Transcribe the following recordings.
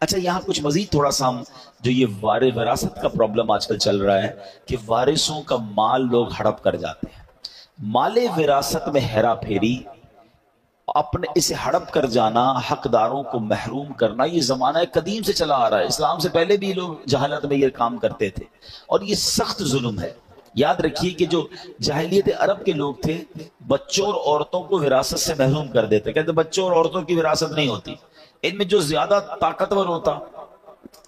اچھا یہاں کچھ مزید تھوڑا سا ہم جو یہ وراثت کا پرابلم آج کل چل رہا ہے کہ وارثوں کا مال لوگ ہڑپ کر جاتے ہیں. مال وراثت میں ہیرا پھیری، اپنے اسے ہڑپ کر جانا، حقداروں کو محروم کرنا، یہ زمانہ قدیم سے چلا آ رہا ہے. اسلام سے پہلے بھی لوگ جہالت میں یہ کام کرتے تھے اور یہ سخت ظلم ہے. یاد رکھیے کہ جو جاہلیت عرب کے لوگ تھے بچوں اور عورتوں کو وراثت سے محروم کر دیتے، کہتے بچوں اور عورتوں کی وراثت نہیں ہوتی. ان میں جو زیادہ طاقتور ہوتا،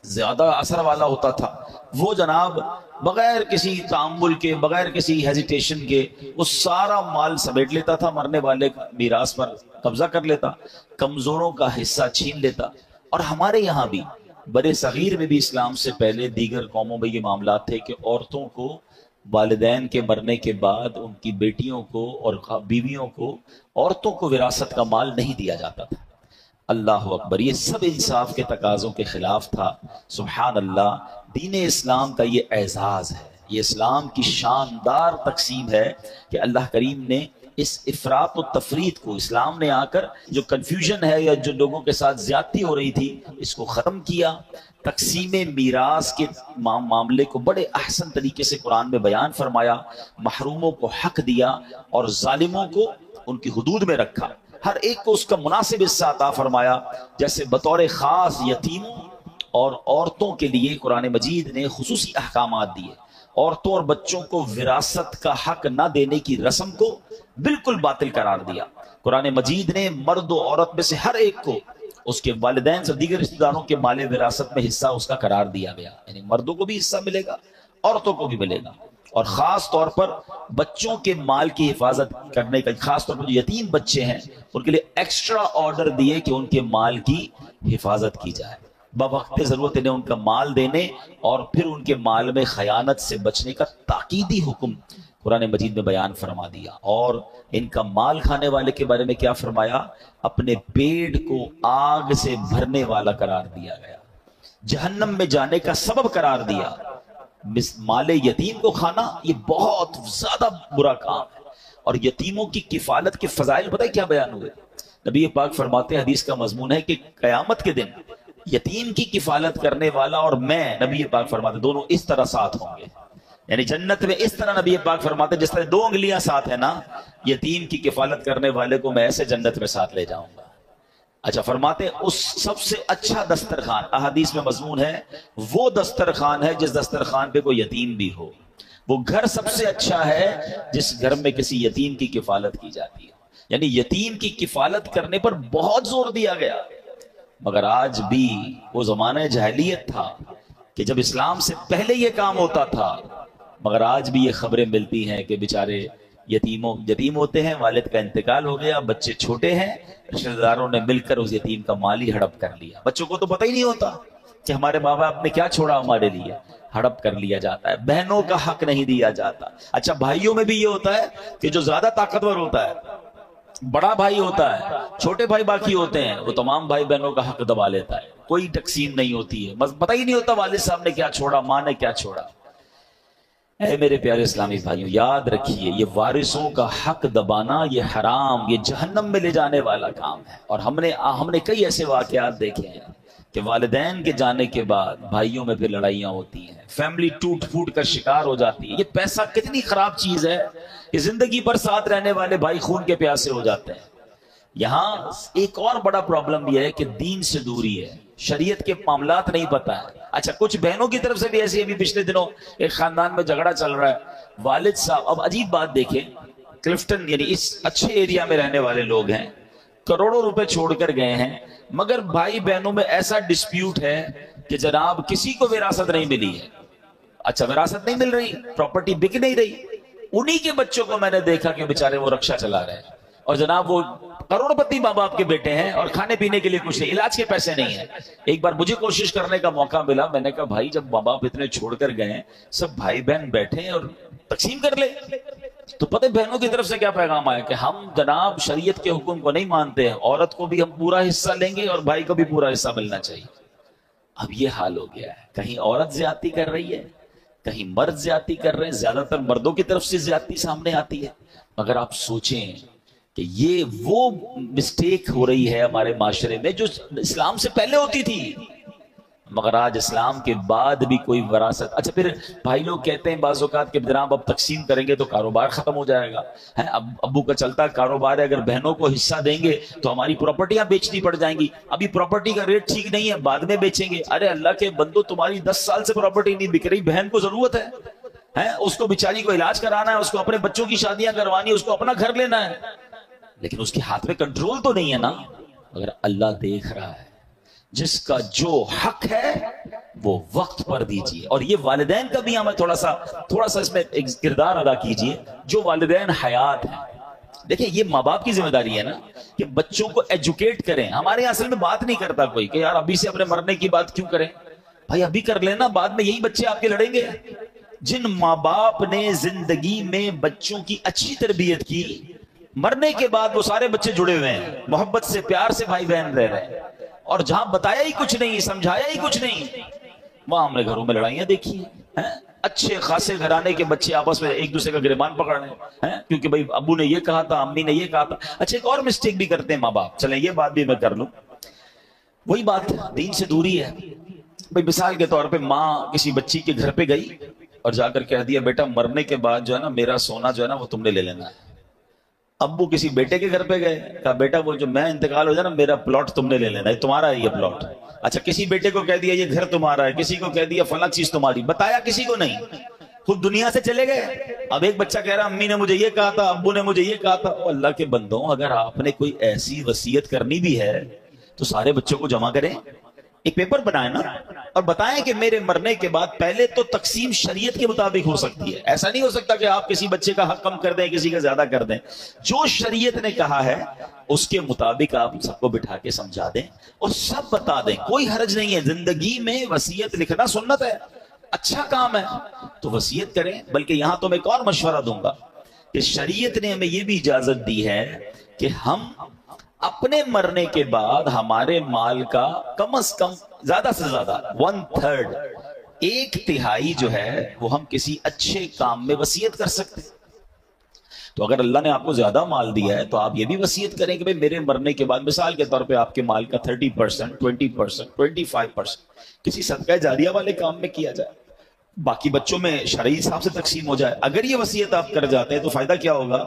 زیادہ اثر والا ہوتا تھا، وہ جناب بغیر کسی تعامل کے، بغیر کسی ہیزیٹیشن کے وہ سارا مال سمیٹ لیتا تھا، مرنے والے میراث پر قبضہ کر لیتا، کمزوروں کا حصہ چھین لیتا. اور ہمارے یہاں بھی برے صغیر میں بھی اسلام سے پہلے دیگر قوموں میں یہ معاملات تھے کہ عورتوں کو والدین کے مرنے کے بعد ان کی بیٹیوں کو اور بیویوں کو، عورتوں کو وراثت کا مال نہیں دیا جاتا تھا. اللہ اکبر، یہ سب انصاف کے تقاضوں کے خلاف تھا. سبحان اللہ، دین اسلام کا یہ اعزاز ہے، یہ اسلام کی شاندار تقسیم ہے کہ اللہ کریم نے اس افراط و تفریط کو، اسلام نے آ کر جو کنفیوژن ہے یا جو لوگوں کے ساتھ زیادتی ہو رہی تھی اس کو ختم کیا. تقسیم میراث کے معاملے کو بڑے احسن طریقے سے قرآن میں بیان فرمایا، محروموں کو حق دیا اور ظالموں کو ان کی حدود میں رکھا، ہر ایک کو اس کا مناسب حصہ عطا فرمایا. جیسے بطور خاص یتیموں اور عورتوں کے لیے قرآن مجید نے خصوصی احکامات دیے. عورتوں اور بچوں کو وراثت کا حق نہ دینے کی رسم کو بالکل باطل قرار دیا. قرآن مجید نے مرد و عورت میں سے ہر ایک کو اس کے والدین سے دیگر رشتہ داروں کے مال وراثت میں حصہ اس کا قرار دیا گیا. یعنی مردوں کو بھی حصہ ملے گا، عورتوں کو بھی ملے گا. اور خاص طور پر بچوں کے مال کی حفاظت کرنے کا، خاص طور پر جو یتیم بچے ہیں ان کے لیے ایکسٹرا آرڈر دیے کہ ان کے مال کی حفاظت کی جائے. بوقت ضرورت انہیں ان کا مال دینے اور پھر ان کے مال میں خیانت سے بچنے کا تاکیدی حکم قرآن مجید میں بیان فرما دیا. اور ان کا مال کھانے والے کے بارے میں کیا فرمایا؟ اپنے پیٹ کو آگ سے بھرنے والا قرار دیا گیا، جہنم میں جانے کا سبب قرار دیا. مال یتیم کو کھانا یہ بہت زیادہ برا کام ہے. اور یتیموں کی کفالت کے فضائل پتہ ہے کیا بیان ہوئے؟ نبی پاک فرماتے ہیں، حدیث کا مضمون ہے کہ قیامت کے دن یتیم کی کفالت کرنے والا اور میں، نبی پاک فرماتے دونوں اس طرح ساتھ ہوں گے. یعنی جنت میں اس طرح نبی پاک فرماتے جس طرح 2 انگلیاں ساتھ ہیں نا، یتیم کی کفالت کرنے والے کو میں ایسے جنت میں ساتھ لے جاؤں گا. اچھا فرماتے اس سب سے اچھا دسترخوان، احادیث میں مضمون ہے، وہ دسترخوان ہے جس دسترخوان پہ کوئی یتیم بھی ہو. وہ گھر سب سے اچھا ہے جس گھر میں کسی یتیم کی کفالت کی جاتی ہے. یعنی یتیم کی کفالت کرنے پر بہت زور دیا گیا. مگر آج بھی وہ زمانہ جاہلیت تھا کہ جب اسلام سے پہلے یہ کام ہوتا تھا، مگر آج بھی یہ خبریں ملتی ہیں کہ بیچارے یتیم ہوتے ہیں، والد کا انتقال ہو گیا، بچے چھوٹے ہیں، رشتہ داروں نے مل کر اس یتیم کا مال ہی ہڑپ کر لیا. بچوں کو تو پتہ ہی نہیں ہوتا کہ ہمارے ماں باپ نے کیا چھوڑا ہمارے لیے، ہڑپ کر لیا جاتا ہے. بہنوں کا حق نہیں دیا جاتا. اچھا بھائیوں میں بھی یہ ہوتا ہے کہ جو زیادہ طاقتور ہوتا ہے، بڑا بھائی ہوتا ہے، چھوٹے بھائی باقی ہوتے ہیں، وہ تمام بھائی بہنوں کا حق دبا لیتا ہے. کوئی تقسیم نہیں ہوتی ہے، بس پتہ ہی نہیں ہوتا والد صاحب نے کیا چھوڑا، ماں نے کیا چھوڑا. اے میرے پیارے اسلامی بھائیوں، یاد رکھیے یہ وارثوں کا حق دبانا یہ حرام، یہ جہنم میں لے جانے والا کام ہے. اور ہم نے کئی ایسے واقعات دیکھے ہیں کہ والدین کے جانے کے بعد بھائیوں میں پھر لڑائیاں ہوتی ہیں، فیملی ٹوٹ پھوٹ کر شکار ہو جاتی ہے. یہ پیسہ کتنی خراب چیز ہے، یہ زندگی پر ساتھ رہنے والے بھائی خون کے پیاسے ہو جاتے ہیں. یہاں ایک اور بڑا پرابلم یہ ہے کہ دین سے دوری ہے، شریعت کے معاملات نہیں پتہ ہے. اچھا کچھ بہنوں کی طرف سے بھی ایسی، ابھی پچھلے دنوں ایک خاندان میں جھگڑا چل رہا ہے، والد صاحب، اب عجیب بات دیکھیں، کلفٹن یعنی اس اچھے ایریا میں رہنے والے لوگ ہیں، کروڑوں روپے چھوڑ کر گئے ہیں، مگر بھائی بہنوں میں ایسا ڈسپیوٹ ہے کہ جناب کسی کو وراثت نہیں ملی ہے. اچھا وراثت نہیں مل رہی، پراپرٹی بک نہیں رہی. انہی کے بچوں کو میں نے دیکھا کہ بیچارے وہ رکشہ چلا رہے ہیں اور جناب وہ کروڑ پتی ماں باپ کے بیٹے ہیں اور کھانے پینے کے لیے کچھ نہیں، علاج کے پیسے نہیں ہیں. ایک بار مجھے کوشش کرنے کا موقع ملا، میں نے کہا بھائی جب ماں باپ اتنے چھوڑ کر گئے ہیں، سب بھائی بہن بیٹھے ہیں اور تقسیم کر لے. تو پتہ بہنوں کی طرف سے کیا پیغام آیا کہ ہم جناب شریعت کے حکم کو نہیں مانتے ہیں، عورت کو بھی ہم پورا حصہ لیں گے اور بھائی کو بھی پورا حصہ ملنا چاہیے. اب یہ حال ہو گیا ہے، کہیں عورت زیادتی کر رہی ہے، کہیں مرد زیادتی کر رہے ہیں. زیادہ تر مردوں کی طرف سے زیادتی سامنے آتی ہے. مگر آپ سوچیں کہ یہ وہ مسٹیک ہو رہی ہے ہمارے معاشرے میں جو اسلام سے پہلے ہوتی تھی. مگر آج اسلام کے بعد بھی کوئی وراثت. اچھا پھر بھائی لوگ کہتے ہیں بعض اوقات کہ جناب اب تقسیم کریں گے تو کاروبار ختم ہو جائے گا. اب ابو کا چلتا کاروبار ہے, اگر بہنوں کو حصہ دیں گے تو ہماری پراپرٹیاں بیچنی پڑ جائیں گی, ابھی پراپرٹی کا ریٹ ٹھیک نہیں ہے, بعد میں بیچیں گے. ارے اللہ کے بندو, تمہاری 10 سال سے پراپرٹی نہیں بک رہی, بہن کو ضرورت ہے, اس کو بیچاری کو علاج کرانا ہے, اس کو اپنے بچوں کی شادیاں کروانی ہے, اس کو اپنا گھر لینا ہے, لیکن اس کے ہاتھ میں کنٹرول تو نہیں ہے نا. اگر اللہ دیکھ رہا ہے, جس کا جو حق ہے وہ وقت پر دیجیے. اور یہ والدین کا بھی ہمیں تھوڑا سا اس میں ایک کردار ادا کیجیے. جو والدین حیات ہیں, دیکھیں یہ ماں باپ کی ذمہ داری ہے نا کہ بچوں کو ایجوکیٹ کریں. ہمارے اصل میں بات نہیں کرتا کوئی کہ یار ابھی سے اپنے مرنے کی بات کیوں کریں. بھائی ابھی کر لینا, بعد میں یہی بچے آپ کے لڑیں گے. جن ماں باپ نے زندگی میں بچوں کی اچھی تربیت کی, مرنے کے بعد وہ سارے بچے جڑے ہوئے ہیں, محبت سے پیار سے بھائی بہن رہ رہے ہیں. اور جہاں بتایا ہی کچھ نہیں, سمجھایا ہی کچھ نہیں, وہاں ہم نے گھروں میں لڑائیاں دیکھی ہیں. اچھے خاصے گھرانے کے بچے آپس میں ایک دوسرے کا گریبان پکڑ رہے ہیں کیونکہ بھائی ابو نے یہ کہا تھا, امی نے یہ کہا تھا. اچھا ایک اور مسٹیک بھی کرتے ہیں ماں باپ, چلیں یہ بات بھی میں کر لوں, وہی بات دین سے دوری ہے. بھائی مثال کے طور پہ ماں کسی بچی کے گھر پہ گئی اور جا کر کہہ دیا بیٹا مرنے کے بعد جو ہے نا میرا سونا جو ہے نا وہ تم نے لے لینا ہے. ابو کسی بیٹے کے گھر پہ گئے, کہا بیٹا وہ جو میں انتقال ہو جائے نا میرا پلاٹ تم نے لے لینا ہے, تمہارا ہے یہ پلاٹ. اچھا کسی بیٹے کو کہہ دیا یہ گھر تمہارا ہے, کسی کو کہہ دیا فلاں چیز تمہاری, بتایا کسی کو نہیں, خود دنیا سے چلے گئے. اب ایک بچہ کہہ رہا امی نے مجھے یہ کہا تھا, ابو نے مجھے یہ کہا تھا. اللہ کے بندوں, اگر آپ نے کوئی ایسی وصیت کرنی بھی ہے تو سارے بچوں کو جمع کریں, ایک پیپر بنائیں نا, اور بتائیں کہ میرے مرنے کے بعد پہلے تو تقسیم شریعت کے مطابق ہو سکتی ہے. ایسا نہیں ہو سکتا کہ آپ کسی بچے کا حق کم کر دیں, کسی کا زیادہ کر دیں. جو شریعت نے کہا ہے اس کے مطابق آپ سب کو بٹھا کے سمجھا دیں اور سب بتا دیں, کوئی حرج نہیں ہے. زندگی میں وصیت لکھنا سنت ہے, اچھا کام ہے, تو وصیت کریں. بلکہ یہاں تو میں ایک اور مشورہ دوں گا کہ شریعت نے ہمیں یہ بھی اجازت دی ہے کہ ہم اپنے مرنے کے بعد ہمارے مال کا کم از کم زیادہ سے زیادہ 1/3, 1/3 جو ہے وہ ہم کسی اچھے کام میں وصیت کر سکتے. تو اگر اللہ نے آپ کو زیادہ مال دیا ہے تو آپ یہ بھی وصیت کریں کہ میرے مرنے کے بعد مثال کے طور پہ آپ کے مال کا 30%, 20%, 25% کسی صدقہ جاریہ والے کام میں کیا جائے, باقی بچوں میں شرعی حساب سے تقسیم ہو جائے. اگر یہ وصیت آپ کر جاتے ہیں تو فائدہ کیا ہوگا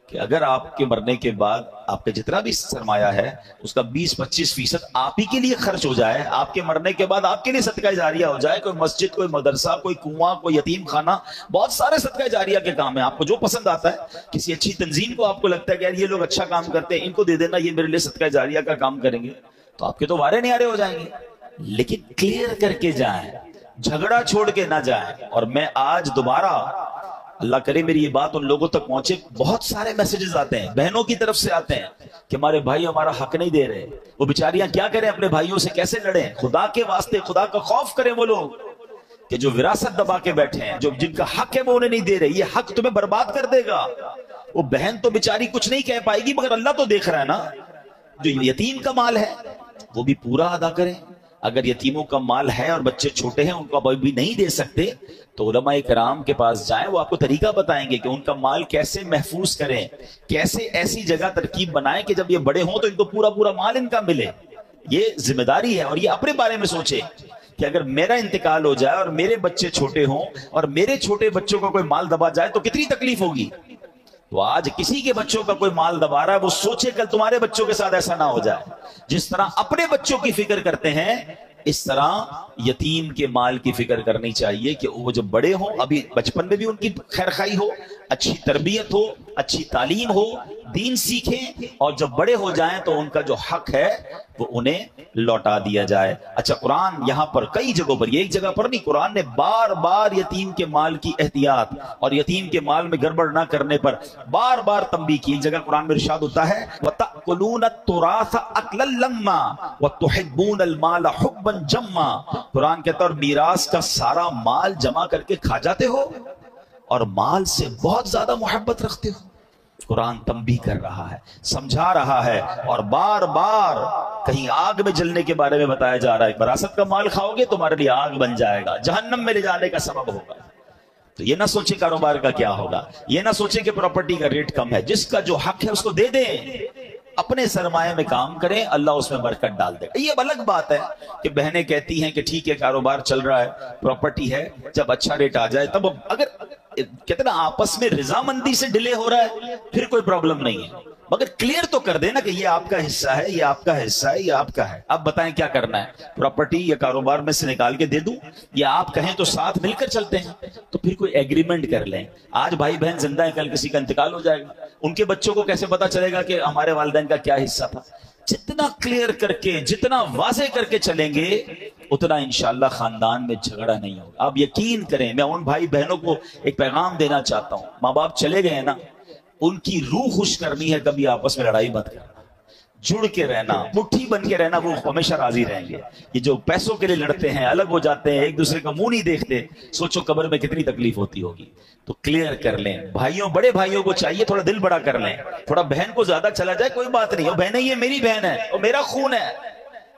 کہ اگر آپ کے مرنے کے بعد آپ کا جتنا بھی سرمایہ ہے اس کا 20-25% آپ ہی کے لیے خرچ ہو جائے, آپ کے مرنے کے بعد آپ کے لیے صدقہ جاریہ ہو جائے, کوئی مسجد, کوئی مدرسہ, کوئی کنواں, کوئی یتیم خانہ, بہت سارے صدقہ جاریہ کے کام ہیں. آپ کو جو پسند آتا ہے, کسی اچھی تنظیم کو آپ کو لگتا ہے کہ یار یہ لوگ اچھا کام کرتے ہیں, ان کو دے دینا, یہ میرے لیے صدقہ جاریہ کا کام کریں گے, تو آپ کے تو وارے نیارے ہو جائیں گے. لیکن کلیئر کر کے جائیں, جھگڑا چھوڑ کے نہ جائیں. اور میں آج دوبارہ, اللہ کرے میری یہ بات ان لوگوں تک پہنچے, بہت سارے میسیجز آتے ہیں بہنوں کی طرف سے آتے ہیں کہ ہمارے بھائی ہمارا حق نہیں دے رہے, وہ بیچاریاں کیا کریں, اپنے بھائیوں سے کیسے لڑیں. خدا کے واسطے خدا کا خوف کریں وہ لوگ کہ جو وراثت دبا کے بیٹھے ہیں, جو جن کا حق ہے وہ انہیں نہیں دے رہے. یہ حق تمہیں برباد کر دے گا. وہ بہن تو بیچاری کچھ نہیں کہہ پائے گی, مگر اللہ تو دیکھ رہا ہے نا. جو یتیم کا مال ہے وہ بھی پورا ادا کریں. اگر یتیموں کا مال ہے اور بچے چھوٹے ہیں, ان کو ابھی بھی نہیں دے سکتے, تو علماء کرام کے پاس جائیں, وہ آپ کو طریقہ بتائیں گے کہ ان کا مال کیسے محفوظ کریں, کیسے ایسی جگہ ترکیب بنائیں کہ جب یہ بڑے ہوں تو ان کو پورا مال ان کا ملے. یہ ذمہ داری ہے. اور یہ اپنے بارے میں سوچے کہ اگر میرا انتقال ہو جائے اور میرے بچے چھوٹے ہوں اور میرے چھوٹے بچوں کو کوئی مال دبا جائے تو کتنی تکلیف ہوگی. تو آج کسی کے بچوں کا کوئی مال دبا رہا ہے, وہ سوچے کل تمہارے بچوں کے ساتھ ایسا نہ ہو جائے. جس طرح اپنے بچوں کی فکر کرتے ہیں, اس طرح یتیم کے مال کی فکر کرنی چاہیے کہ وہ جب بڑے ہوں, ابھی بچپن میں بھی ان کی خیر خواہی ہو, اچھی تربیت ہو, اچھی تعلیم ہو, دین سیکھیں, اور جب بڑے ہو جائیں تو ان کا جو حق ہے وہ انہیں لوٹا دیا جائے. اچھا قرآن یہاں پر کئی جگہوں پر, یہ ایک جگہ پر نہیں, قرآن نے بار بار یتیم کے مال کی احتیاط اور یتیم کے مال میں گڑبڑ نہ کرنے پر بار بار تنبیہ کی. ایک جگہ قرآن میں ارشاد ہوتا ہے وَتَأْكُلُونَ التُّرَاثَ أَكْلًا لَمًّا وَتُحِبُّونَ الْمَالَ حُبًّا جَمًّا. قرآن کہتا ہے اور میراث کا سارا مال جمع کر کے کھا جاتے ہو اور مال سے بہت زیادہ محبت رکھتے ہو. قرآن تنبیہ کر رہا ہے, سمجھا رہا ہے, اور بار بار کہیں آگ میں جلنے کے بارے میں بتایا جا رہا ہے. وراثت کا مال کھاؤ گے تمہارے لیے آگ بن جائے گا, جہنم میں لے جانے کا سبب ہوگا. تو یہ نہ سوچے کاروبار کا کیا ہوگا, یہ نہ سوچے کہ پراپرٹی کا ریٹ کم ہے. جس کا جو حق ہے اس کو دے دیں, اپنے سرمایہ میں کام کریں، اللہ اس میں برکت ڈال دے گا۔ یہ الگ بات ہے کہ بہنیں کہتی ہیں کہ ٹھیک ہے کاروبار چل رہا ہے، پراپرٹی ہے، جب اچھا ریٹ آ جائے تب، اگر کہتے نا آپس میں رضامندی سے ڈیلے ہو رہا ہے پھر کوئی پرابلم نہیں ہے، مگر کلیئر تو کر دینا کہ یہ آپ کا حصہ ہے، یہ آپ کا حصہ ہے، یہ آپ کا ہے، آپ بتائیں کیا کرنا ہے، پراپرٹی یا کاروبار میں سے نکال کے دے دوں یا آپ کہیں تو ساتھ مل کر چلتے ہیں، تو پھر کوئی ایگریمنٹ کر لیں۔ آج بھائی بہن زندہ ہیں، کل کسی کا انتقال ہو جائے گا، ان کے بچوں کو کیسے پتا چلے گا کہ ہمارے والدین کا کیا حصہ تھا؟ جتنا کلیئر کر کے، جتنا واضح کر کے چلیں گے اتنا انشاءاللہ خاندان میں جھگڑا نہیں ہوگا۔ آپ یقین کریں، میں ان بھائی بہنوں کو ایک پیغام دینا چاہتا ہوں، ماں باپ چلے گئے نا، ان کی روح خوش کرنی ہے، کبھی آپس میں لڑائی مت کرنا، جڑ کے رہنا، مٹھی بن کے رہنا، وہ ہمیشہ راضی رہیں گے۔ یہ جو پیسوں کے لیے لڑتے ہیں، الگ ہو جاتے ہیں، ایک دوسرے کا منہ نہیں دیکھتے، سوچو قبر میں کتنی تکلیف ہوتی ہوگی۔ تو کلیئر کر لیں، بھائیوں، بڑے بھائیوں کو چاہیے تھوڑا دل بڑا کر لیں، تھوڑا بہن کو زیادہ چلا جائے کوئی بات نہیں، وہ بہن ہے، یہ میری بہن ہے اور میرا خون ہے۔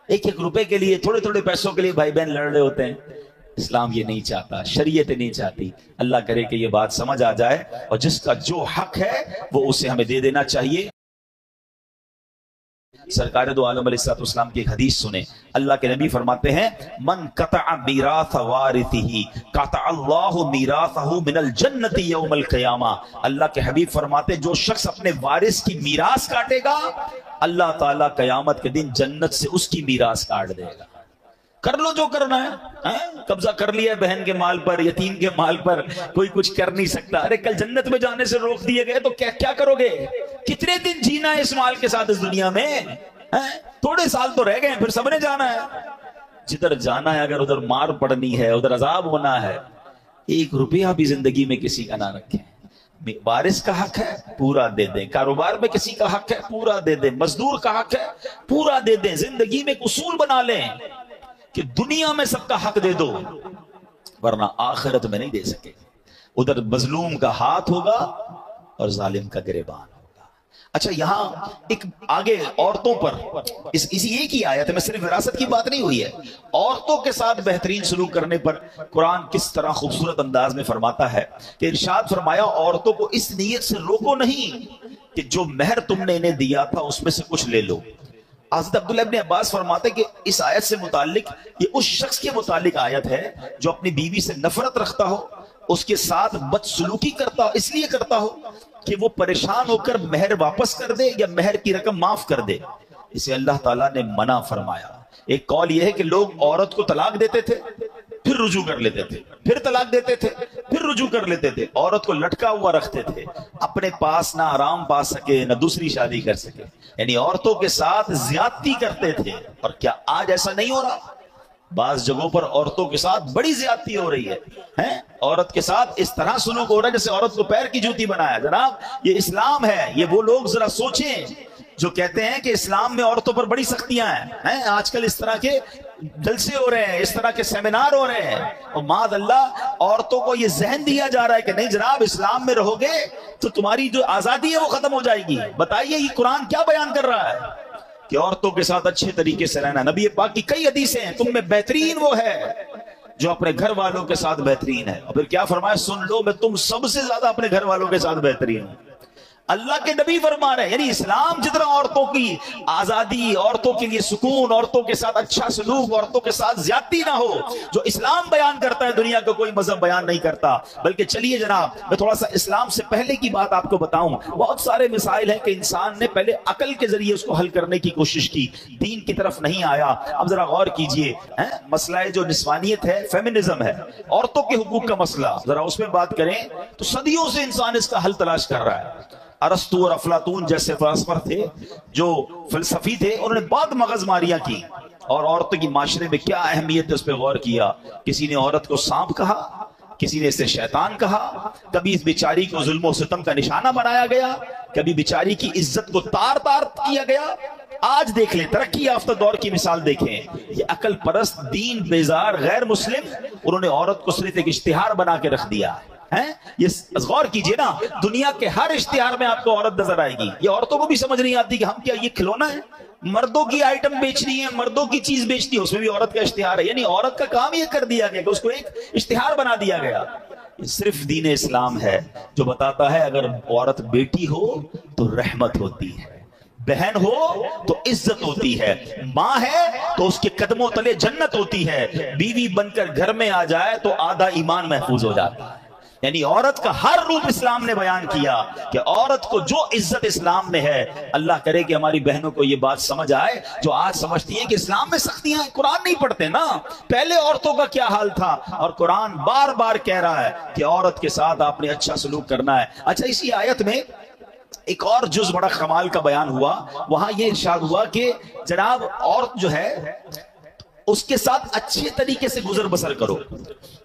ایک ایک روپے کے لیے، تھوڑے تھوڑے پیسوں کے لیے بھائی بہن لڑ رہے ہوتے ہیں، اسلام یہ نہیں چاہتا، شریعت نہیں چاہتی۔ اللہ کرے کہ یہ بات سمجھ آ جائے، اور جس کا جو حق ہے وہ اسے ہمیں دے دینا چاہیے۔ سرکار دو عالم علیہ السلام کی ایک حدیث سنیں، اللہ کے نبی فرماتے ہیں من قطع میراث وارثہ قطع اللہ میراثہ من الجنت یوم القیامہ۔ اللہ کے حبیب فرماتے ہیں جو شخص اپنے وارث کی میراث کاٹے گا، اللہ تعالیٰ قیامت کے دن جنت سے اس کی میراث کاٹ دے گا۔ کر لو جو کرنا ہے، قبضہ کر لیا ہے بہن کے مال پر، یتیم کے مال پر، کوئی کچھ کر نہیں سکتا۔ ارے کل جنت میں جانے سے روک دیے گئے تو کیا کرو گے؟ کتنے دن جینا ہے اس مال کے ساتھ اس دنیا میں؟ تھوڑے سال تو رہ گئے، پھر سب نے جانا ہے۔ جدھر جانا ہے، اگر ادھر مار پڑنی ہے، ادھر عذاب ہونا ہے، ایک روپیہ بھی زندگی میں کسی کا نہ رکھیں۔ وارث کا حق ہے پورا دے دیں، کاروبار میں کسی کا حق ہے پورا دے دیں، مزدور کا حق ہے پورا دے دیں۔ زندگی میں ایک اصول بنا لیں کہ دنیا میں سب کا حق دے دو، ورنہ آخرت میں نہیں دے سکے۔ ادھر مظلوم کا ہاتھ ہوگا اور ظالم کا گریبان ہوگا۔ اچھا، یہاں ایک آگے عورتوں پر اسی ایک ہی آیت ہے، میں صرف وراثت کی بات نہیں ہوئی ہے، عورتوں کے ساتھ بہترین سلوک کرنے پر قرآن کس طرح خوبصورت انداز میں فرماتا ہے کہ ارشاد فرمایا عورتوں کو اس نیت سے روکو نہیں کہ جو مہر تم نے انہیں دیا تھا اس میں سے کچھ لے لو۔ حضرت عبداللہ ابن عباس فرماتے کہ اس آیت سے متعلق یہ اس شخص کے متعلق آیت ہے جو اپنی بیوی سے نفرت رکھتا ہو، اس کے ساتھ بدسلوکی کرتا ہو، اس لیے کرتا ہو کہ وہ پریشان ہو کر مہر واپس کر دے یا مہر کی رقم معاف کر دے، اسے اللہ تعالیٰ نے منع فرمایا۔ ایک قول یہ ہے کہ لوگ عورت کو طلاق دیتے تھے پھر رجوع کر لیتے تھے، پھر طلاق دیتے تھے پھر رجوع کر لیتے تھے، عورت کو لٹکا ہوا رکھتے تھے، اپنے پاس نہ آرام پا سکے نہ دوسری شادی کر سکے، یعنی عورتوں کے ساتھ زیادتی کرتے تھے۔ اور کیا آج ایسا نہیں ہو رہا؟ بعض جگہوں پر عورتوں کے ساتھ بڑی زیادتی ہو رہی ہے، عورت کے ساتھ اس طرح سلوک ہو رہا ہے جیسے عورت کو پیر کی جوتی بنایا۔ جناب یہ اسلام ہے، یہ وہ لوگ ذرا سوچیں جو کہتے ہیں کہ اسلام میں عورتوں پر بڑی سختیاں ہیں۔ آج کل اس طرح کے جلسے ہو رہے ہیں، اس طرح کے سیمینار ہو رہے ہیں، اور معاذ اللہ عورتوں کو یہ ذہن دیا جا رہا ہے کہ نہیں جناب اسلام میں رہو گے تو تمہاری جو آزادی ہے وہ ختم ہو جائے گی۔ بتائیے یہ قرآن کیا بیان کر رہا ہے کہ عورتوں کے ساتھ اچھے طریقے سے رہنا۔ نبی پاک کی کئی حدیثیں ہیں، تم میں بہترین وہ ہے جو اپنے گھر والوں کے ساتھ بہترین ہے، اور پھر کیا فرمایا؟ سن لو میں تم سب سے زیادہ اپنے گھر والوں کے ساتھ بہترین ہوں۔ اللہ کے نبی فرما رہے ہیں، یعنی اسلام جتنا عورتوں کی آزادی، عورتوں کے لیے سکون، عورتوں کے ساتھ اچھا سلوک، عورتوں کے ساتھ زیادتی نہ ہو، جو اسلام بیان کرتا ہے دنیا کا کوئی مذہب بیان نہیں کرتا۔ بلکہ چلیے جناب میں تھوڑا سا اسلام سے پہلے کی بات آپ کو بتاؤں۔ بہت سارے مسائل ہیں کہ انسان نے پہلے عقل کے ذریعے اس کو حل کرنے کی کوشش کی، دین کی طرف نہیں آیا۔ اب ذرا غور کیجئے، مسئلہ جو نسوانیت ہے، فیمنزم ہے، عورتوں کے حقوق کا مسئلہ، ذرا اس میں بات کریں تو صدیوں سے انسان اس کا حل تلاش کر رہا ہے۔ ارسطو اور افلاطون جیسے فلسفر تھے جو فلسفی تھے، انہوں نے بعد مغز ماریاں کی اور عورتوں کی معاشرے میں کیا اہمیت ہے اس پہ غور کیا۔ کسی نے عورت کو سانپ کہا، کسی نے اسے شیطان کہا، کبھی اس بیچاری کو ظلم و ستم کا نشانہ بنایا گیا، کبھی بیچاری کی عزت کو تار تار کیا گیا۔ آج دیکھ لیں ترقی یافتہ دور کی مثال دیکھیں، یہ عقل پرست دین بیزار غیر مسلم انہوں نے عورت کو صرف ایک اشتہار بنا کے رکھ دیا ہے۔ یہ غور کیجئے نا، دنیا کے ہر اشتہار میں آپ کو عورت نظر آئے گی۔ یہ عورتوں کو بھی سمجھ نہیں آتی کہ ہم کیا یہ کھلونا ہے؟ مردوں کی آئٹم بیچنی ہے، مردوں کی چیز بیچنی ہے، اس میں بھی عورت کا اشتہار ہے۔ یعنی عورت کا کام یہ کر دیا گیا کہ اس کو ایک اشتہار بنا دیا گیا۔ یہ صرف دین اسلام ہے جو بتاتا ہے اگر عورت بیٹی ہو تو رحمت ہوتی ہے، بہن ہو تو عزت ہوتی ہے، ماں ہے تو اس کے قدموں تلے جنت ہوتی ہے، بیوی بن کر گھر میں آ جائے تو آدھا ایمان محفوظ ہو جاتا ہے۔ یعنی عورت کا ہر روپ اسلام نے بیان کیا کہ عورت کو جو عزت اسلام میں ہے، اللہ کرے کہ ہماری بہنوں کو یہ بات سمجھ آئے جو آج سمجھتی ہیں کہ اسلام میں سختیاں ہیں، قرآن نہیں پڑھتے نا، پہلے عورتوں کا کیا حال تھا، اور قرآن بار بار کہہ رہا ہے کہ عورت کے ساتھ آپ نے اچھا سلوک کرنا ہے۔ اچھا، اسی آیت میں ایک اور جز بڑا کمال کا بیان ہوا، وہاں یہ ارشاد ہوا کہ جناب عورت جو ہے اس کے ساتھ اچھے طریقے سے گزر بسر کرو۔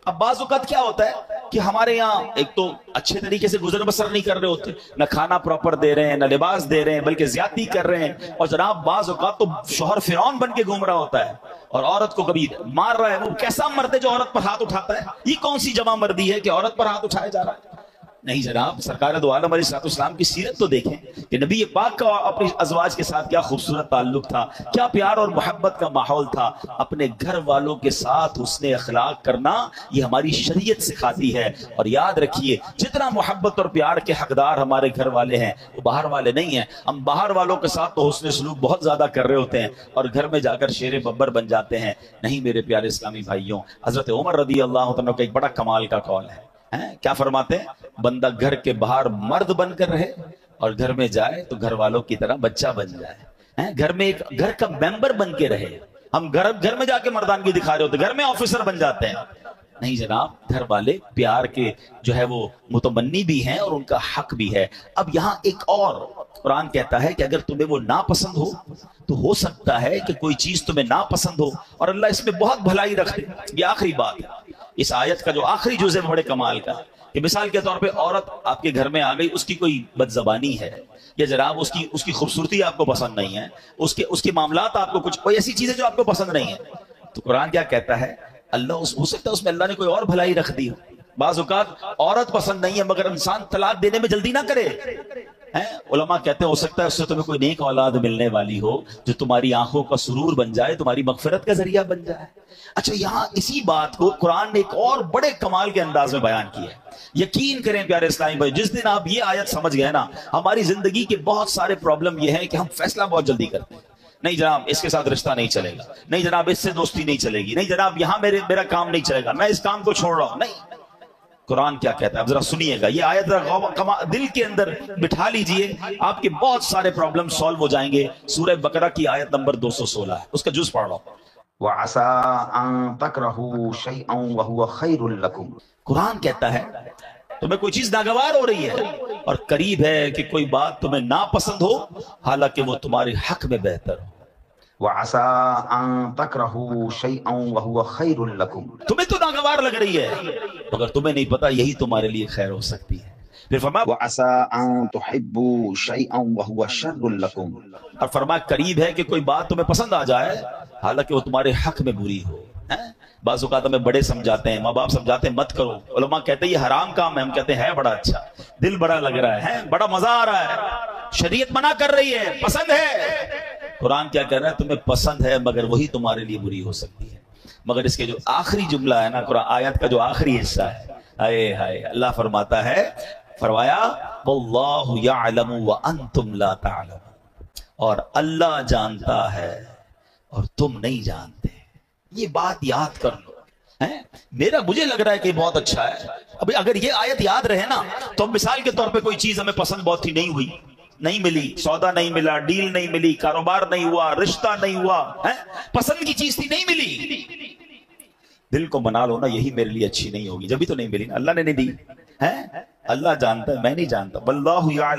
اب بعض اوقات کیا ہوتا ہے کہ ہمارے یہاں ایک تو اچھے طریقے سے گزر بسر نہیں کر رہے ہوتے، نہ کھانا پراپر دے رہے ہیں، نہ لباس دے رہے ہیں، بلکہ زیادتی کر رہے ہیں، اور جناب بعض اوقات تو شوہر فرعون بن کے گھوم رہا ہوتا ہے اور عورت کو کبھی مار رہا ہے۔ وہ کیسا مرد ہے جو عورت پر ہاتھ اٹھاتا ہے؟ یہ کون سی جمع مردی ہے کہ عورت پر ہاتھ اٹھایا جا رہا ہے؟ نہیں جناب، سرکار دو عالم علیہ السلام کی سیرت تو دیکھیں کہ نبی پاک کا اپنی ازواج کے ساتھ کیا خوبصورت تعلق تھا، کیا پیار اور محبت کا ماحول تھا۔ اپنے گھر والوں کے ساتھ حسن اخلاق کرنا یہ ہماری شریعت سکھاتی ہے۔ اور یاد رکھیے، جتنا محبت اور پیار کے حقدار ہمارے گھر والے ہیں وہ باہر والے نہیں ہیں۔ ہم باہر والوں کے ساتھ تو حسن سلوک بہت زیادہ کر رہے ہوتے ہیں اور گھر میں جا کر شیر ببر بن جاتے ہیں۔ نہیں میرے پیارے اسلامی بھائیوں، حضرت عمر رضی اللہ عنہ کا ایک بڑا کمال کا قول ہے، کیا فرماتے ہیں؟ بندہ گھر کے باہر مرد بن کر رہے اور گھر میں جائے تو گھر والوں کی طرح بچہ بن جائے، گھر میں ایک گھر کا ممبر بن کے رہے۔ ہم گھر میں جا کے مردانگی دکھا رہے ہوتے، گھر میں آفیسر بن جاتے ہیں۔ نہیں جناب، گھر والے پیار کے جو ہے وہ متمنی بھی ہیں اور ان کا حق بھی ہے۔ اب یہاں ایک اور قرآن کہتا ہے کہ اگر تمہیں وہ ناپسند ہو تو ہو سکتا ہے کہ کوئی چیز تمہیں ناپسند ہو اور اللہ اس میں بہت بھلائی رکھ دے۔ یہ آخری بات ہے، اس آیت کا جو آخری جز ہے بڑے کمال کا، کہ مثال کے طور پہ عورت آپ کے گھر میں آ گئی، اس کی کوئی بد زبانی ہے یا جناب اس کی خوبصورتی آپ کو پسند نہیں ہے، اس کے معاملات آپ کو کوئی ایسی چیزیں جو آپ کو پسند نہیں ہے، تو قرآن کیا کہتا ہے؟ اللہ ہو سکتا ہے اس میں اللہ نے کوئی اور بھلائی رکھ دی ہو۔ بعض اوقات عورت پسند نہیں ہے مگر انسان طلاق دینے میں جلدی نہ کرے۔ علماء کہتے ہیں ہو سکتا ہے اس سے تمہیں کوئی نیک اولاد ملنے والی ہو جو تمہاری آنکھوں کا سرور بن جائے، تمہاری مغفرت کا ذریعہ بن جائے۔ اچھا، یہاں اسی بات کو قرآن نے ایک اور بڑے کمال کے انداز میں بیان کیا ہے۔ یقین کریں پیارے اسلامی بھائی، جس دن آپ یہ آیت سمجھ گئے نا، ہماری زندگی کے بہت سارے پرابلم یہ ہے کہ ہم فیصلہ بہت جلدی کرتے ہیں۔ نہیں جناب، اس کے ساتھ رشتہ نہیں چلے گا، نہیں جناب اس سے دوستی نہیں چلے گی، نہیں جناب یہاں میرا کام نہیں چلے گا، میں اس کام کو چھوڑ رہا ہوں۔ نہیں، قرآن کیا کہتا ہے؟ اب ذرا سنیے گا یہ آیت، ذرا دل کے اندر بٹھا لیجئے، آپ کے بہت سارے پرابلم سالو ہو جائیں گے۔ سورہ بقرہ کی آیت نمبر 216 ہے، اس کا جز پڑھ رہا ہوں۔ وَعَسَىٰ أَن تَكْرَهُوا شَيْئًا وَهُوَ خَيْرٌ لَكُمْ۔ قرآن کہتا ہے تمہیں کوئی چیز ناگوار ہو رہی ہے اور قریب ہے کہ کوئی بات تمہیں ناپسند ہو حالانکہ وہ تمہارے حق میں بہتر ہو۔ وَعَسَىٰ أَن تَكْرَهُوا شَيْئًا وَهُوَ خَيْرٌ لَكُمْ۔ تمہیں تو ناگوار لگ رہی ہے مگر تمہیں نہیں پتا یہی تمہارے لیے خیر ہو سکتی ہے۔ پھر فرمایا وَعَسَىٰ أَن تُحِبُّوا شَيْئًا وَهُوَ شَرٌّ لَكُمْ۔ اور فرمایا قریب ہے کہ کوئی بات تمہیں پسند آ جائے حالانکہ وہ تمہارے حق میں بری ہو۔ بعض اوقات ہمیں بڑے سمجھاتے ہیں، ماں باپ سمجھاتے ہیں مت کرو، علماء کہتے ہیں یہ حرام کام ہے، ہم کہتے ہیں بڑا اچھا، دل بڑا لگ رہا ہے، بڑا مزہ آ رہا ہے، شریعت منع کر رہی ہے، پسند ہے۔ قرآن کیا کہہ رہا ہے؟ تمہیں پسند ہے مگر وہی تمہارے لیے بری ہو سکتی ہے۔ مگر اس کے جو آخری جملہ ہے نا، قرآن آیت کا جو آخری حصہ ہے، ہائے ہائے، اللہ فرماتا ہے، فرمایا واللہ یعلم وانتم لا تعلمون، اور اللہ جانتا ہے اور تم نہیں جانتے۔ یہ بات یاد کر لو۔ مجھے لگ رہا ہے کہ بہت اچھا ہے، ابھی اگر یہ آیت یاد رہے نا تو مثال کے طور پہ کوئی چیز ہمیں پسند بہت تھی، نہیں ہوئی، نہیں ملی، سودا نہیں ملا، ڈیل نہیں ملی، کاروبار نہیں ہوا، رشتہ نہیں ہوا، پسند کی چیز تھی نہیں ملی، دل کو منا لو نا یہی میرے لیے اچھی نہیں ہوگی، جبھی تو نہیں ملی نا، اللہ نے نہیں دی ہے، اللہ جانتا ہے، میں نہیں جانتا۔ واللہ یعلم